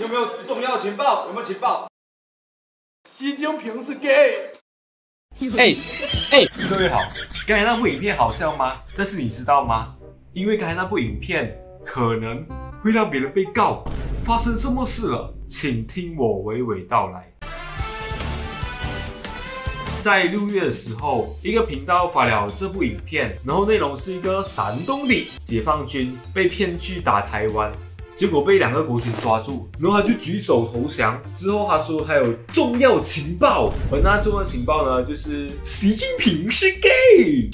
有没有重要情报？有没有情报？习近平是 gay。各位好，刚才那部影片好笑吗？但是你知道吗？因为刚才那部影片可能会让别人被告，发生什么事了？请听我娓娓道来。在6月的时候，一个频道发了这部影片，然后内容是一个山东的解放军被骗去打台湾，结果被2个国军抓住，然后他就举手投降。之后他说还有重要情报，而那重要情报呢，就是习近平是 gay。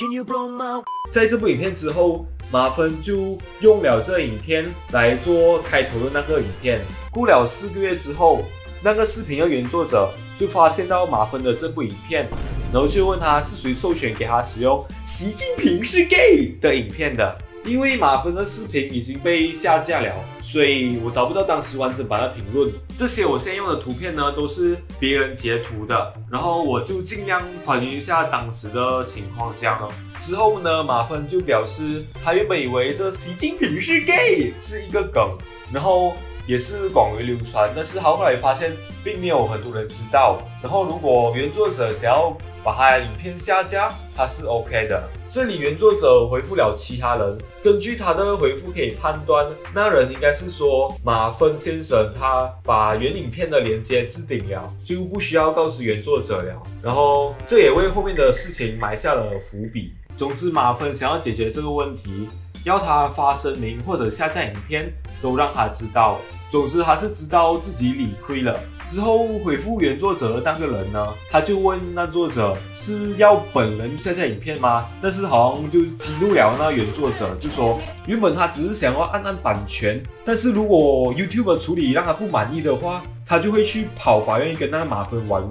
在这部影片之后，马芬就用了这影片来做开头的那个影片。过了4个月之后，那个视频的原作者就发现到马芬的这部影片，然后就问他是谁授权给他使用习近平是 gay 的影片的。因为马芬的视频已经被下架了，所以我找不到当时完整版的评论。这些我现在用的图片呢，都是别人截图的，然后我就尽量还原一下当时的情况这样了。之后呢，马芬就表示他原本以为这习近平是 gay 是一个梗，然后也是广为流传，但是后来发现并没有很多人知道。然后如果原作者想要把他的影片下架，他是 OK 的。这里原作者回复了其他人，根据他的回复可以判断，那人应该是说马芬先生他把原影片的连接置顶了，就不需要告知原作者了。然后这也为后面的事情埋下了伏笔。总之，马芬想要解决这个问题，要他发声明或者下架影片，都让他知道。总之，他是知道自己理亏了。之后回复原作者的那个人呢，他就问那作者是要本人下架影片吗？但是好像就激怒了那原作者，就说原本他只是想要按版权，但是如果 YouTube 处理让他不满意的话，他就会去跑法院跟那个马芬玩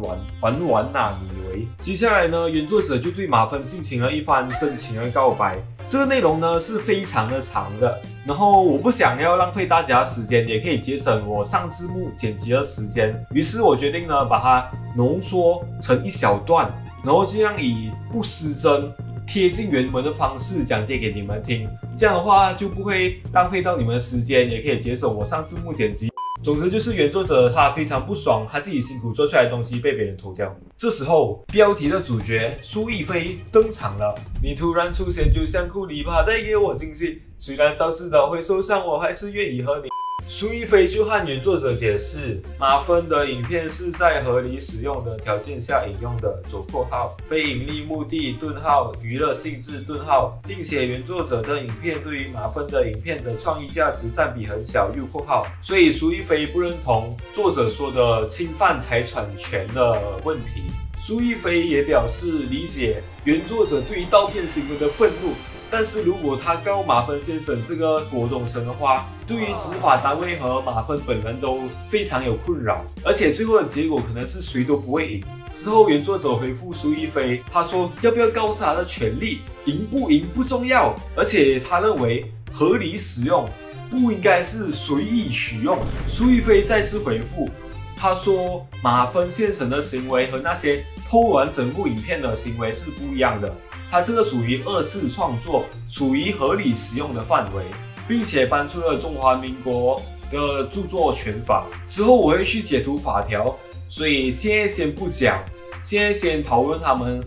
呐，你以为？接下来呢，原作者就对马芬进行了一番深情的告白。这个内容呢是非常的长的，然后我不想要浪费大家的时间，也可以节省我上字幕剪辑的时间，于是我决定呢把它浓缩成一小段，然后尽量以不失真、贴近原文的方式讲解给你们听。这样的话就不会浪费到你们的时间，也可以节省我上字幕剪辑。总之就是原作者他非常不爽，他自己辛苦做出来的东西被别人偷掉。这时候标题的主角苏一飞登场了，你突然出现就像库里吧，带给我惊喜，虽然早知道会受伤，我还是愿意和你。苏一飞就和原作者解释，马芬的影片是在合理使用的条件下引用的，左括号非盈利目的顿号娱乐性质顿号，并且原作者的影片对于马芬的影片的创意价值占比很小，右括号，所以苏一飞不认同作者说的侵犯财产权的问题。苏一飞也表示理解原作者对于盗片行为的愤怒，但是如果他告马芬先生这个国中生的话，对于执法单位和马芬本人都非常有困扰，而且最后的结果可能是谁都不会赢。之后原作者回复苏一飞，他说要不要告是他的权利，赢不赢不重要，而且他认为合理使用不应该是随意取用。苏一飞再次回复，他说马芬先生的行为和那些偷完整部影片的行为是不一样的，他这个属于2次创作，属于合理使用的范围，并且搬出了中华民国的著作权法。之后我会去解读法条，所以现在先不讲，现在先讨论他们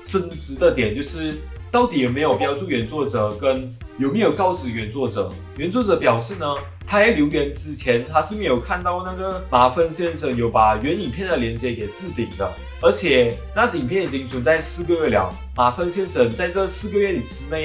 争执的点，就是到底有没有标注原作者跟有没有告知原作者。原作者表示呢，他在留言之前他是没有看到那个马芬先生有把原影片的连接给置顶的，而且那影片已经存在4个月了，马芬先生在这4个月之内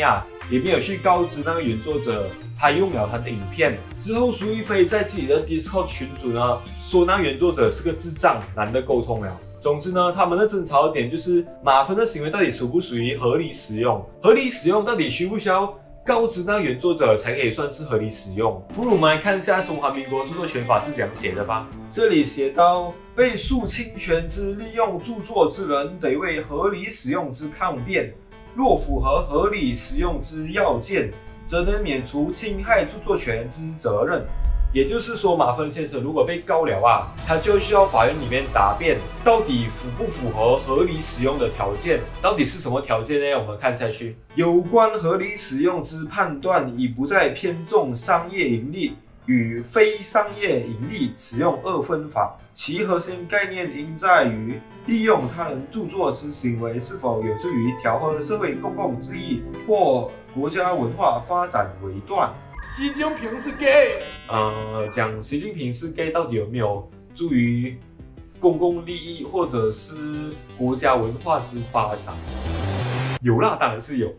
也没有去告知那个原作者他用了他的影片。之后苏一飞在自己的 Discord 群组呢说那原作者是个智障，懒得沟通了。总之呢，他们的争吵的点就是马芬的行为到底属不属于合理使用，合理使用到底需不需要告知那原作者才可以算是合理使用。不如我们来看一下中华民国著作权法是怎样写的吧。这里写到，被诉侵权之利用著作之人得为合理使用之抗辩，若符合合理使用之要件，则能免除侵害著作权之责任。也就是说，马芬先生如果被告了他就需要法院里面答辩，到底符不符合合理使用的条件？到底是什么条件呢？我们看下去，有关合理使用之判断已不再偏重商业盈利，与非商业盈利使用二分法，其核心概念应在于利用他人著作之行为是否有助于调和社会公共利益或国家文化发展为断。习近平是 gay。讲习近平是 gay 到底有没有助于公共利益或者是国家文化之发展？有啦，当然是有。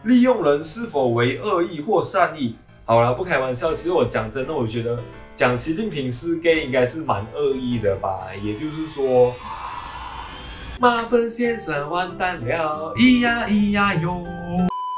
利用人是否为恶意或善意？好了，不开玩笑，其实我讲真的，我觉得讲习近平是 gay 应该是蛮恶意的吧。也就是说，马粪先生完蛋了，咿呀咿呀哟。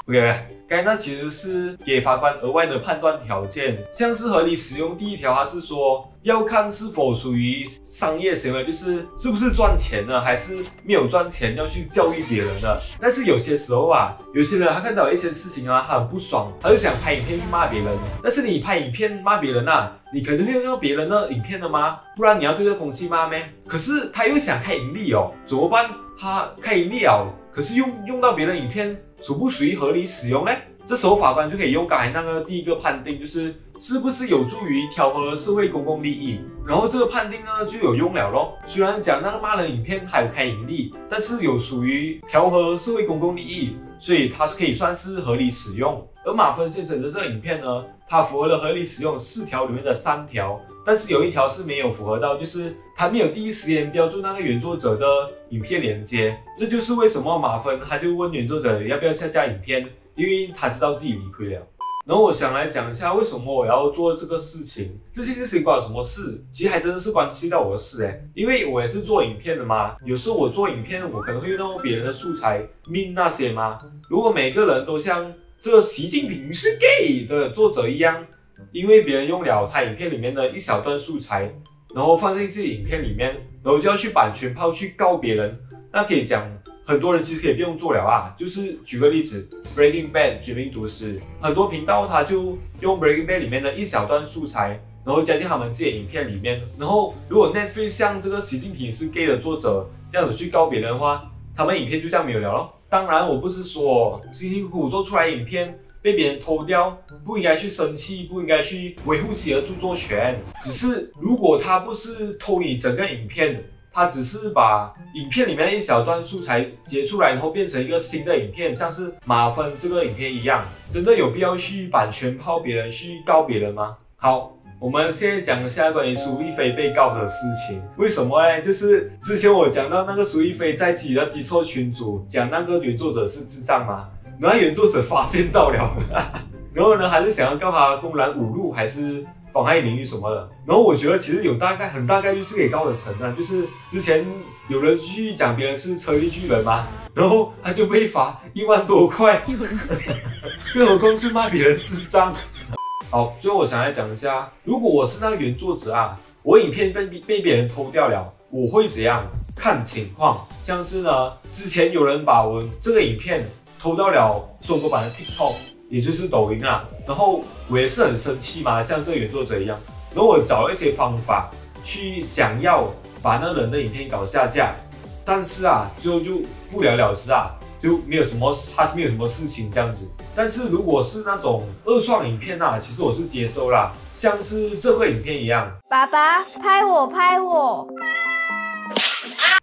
OK， 该那其实是给法官额外的判断条件，像是合理使用第一条，它是说要看是否属于商业行为，就是是不是赚钱呢，还是没有赚钱要去教育别人的。但是有些时候啊，有些人他看到一些事情啊，他很不爽，他就想拍影片去骂别人。但是你拍影片骂别人啊，你肯定会用到别人的影片的吗？不然你要对着空气骂咩？可是他又想开盈利哦，怎么办？他开盈利了，可是用到别人影片，属不属于合理使用呢？这时候法官就可以用刚才那个第一个判定，就是是不是有助于调和社会公共利益，然后这个判定呢就有用了咯。虽然讲那个骂人影片还有开盈利，但是有属于调和社会公共利益，所以它是可以算是合理使用。而马粪先生的这个影片呢，它符合了合理使用4条里面的3条，但是有一条是没有符合到，就是他没有第一时间标注那个原作者的影片连接。这就是为什么马粪他就问原作者要不要下架影片，因为他知道自己理亏了。然后我想来讲一下为什么我要做这个事情，这件事情关我什么事？其实还真的是关系到我的事因为我也是做影片的嘛，有时候我做影片我可能会用到别人的素材 meme 那些嘛。如果每个人都像这个习近平是 gay 的作者一样，因为别人用了他影片里面的一小段素材，然后放进自己影片里面，然后就要去版权炮去告别人，那可以讲很多人其实可以不用做了啊。就是举个例子 ，Breaking Bad 绝命毒师，很多频道他就用 Breaking Bad 里面的一小段素材，然后加进他们自己的影片里面。然后如果 Netflix 像这个习近平是 gay 的作者这样子去告别人的话，他们影片就这样没有了咯。当然，我不是说辛辛苦苦做出来的影片被别人偷掉，不应该去生气，不应该去维护自己的著作权。只是如果他不是偷你整个影片，他只是把影片里面的一小段素材截出来，然后变成一个新的影片，像是马粪这个影片一样，真的有必要去版权炮别人，去告别人吗？好。我们现在讲一下关于苏一飞被告的事情，为什么呢？就是之前我讲到那个苏一飞在自己的 Discord 群组讲那个原作者是智障嘛，然后原作者发现到了，然后呢还是想要告他公然侮辱还是妨害名誉什么的，然后我觉得其实有很大概率是可以告得成的，就是之前有人去讲别人是车力巨人嘛，然后他就被罚1万多块，更何况是骂别人智障。好，最后我想来讲一下，如果我是那个原作者啊，我影片被别人偷掉了，我会怎样？看情况，像是呢，之前有人把我这个影片偷到了中国版的 TikTok， 也就是抖音啊，然后我也是很生气嘛，像这个原作者一样，然后我找了一些方法去想要把那人的影片搞下架，但是啊，最后就不了了之啊。就没有什么，他是没有什么事情这样子。但是如果是那种二创影片其实我是接受啦，像是这个影片一样。爸爸，拍我，拍我。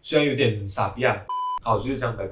虽然有点傻逼啊，好，就是这样，拜拜。